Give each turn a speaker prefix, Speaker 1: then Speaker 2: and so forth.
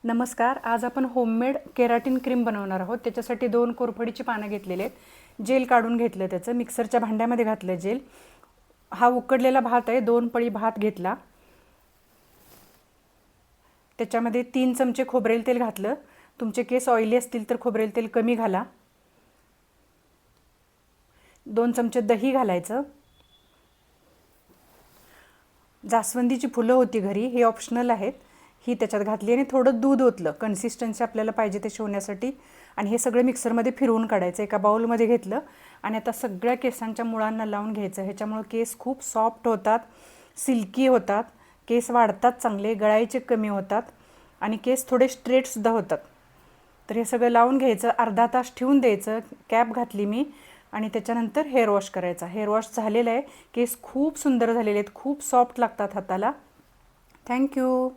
Speaker 1: नमस्कार. आज आपण होममेड केराटिन क्रीम बनवणार आहोत. त्याच्यासाठी 2 कोरफडीची पानं घेतलेले आहेत. जेल काढून घेतलं, त्याचं मिक्सरच्या भांड्यामध्ये घातलं जेल. हा उकडलेला भात आहे, 2 पळी भात घेतला. त्याच्यामध्ये 3 चमचे खोबरेल तेल घातलं. तुमचे केस ऑइली असतील तर खोबरेल तेल कमी घाला. 2 चमचे दही घालायचं. जास्वंदीची फुलं होती घरी, हे ऑप्शनल आहेत, ही त्याच्यात घातली आणि थोडं दूध ओतलं कन्सिस्टन्सी आपल्याला पाहिजे तशी होण्यासाठी. आणि हे सगळं मिक्सरमध्ये फिरवून काढायचं. एका बाउलमध्ये घेतलं आणि आता सगळ्या केसांच्या मुळांना लावून घ्यायचं. ह्याच्यामुळे केस खूप सॉफ्ट होतात, सिल्की होतात, केस वाढतात चांगले, गळायचे कमी होतात आणि केस थोडे स्ट्रेटसुद्धा होतात. तर हे सगळं लावून घ्यायचं, अर्धा तास ठेवून द्यायचं. कॅप घातली मी आणि त्याच्यानंतर हेअर वॉश करायचा. हेअर वॉश झालेलं आहे, केस खूप सुंदर झालेले आहेत, खूप सॉफ्ट लागतात हाताला. थँक्यू.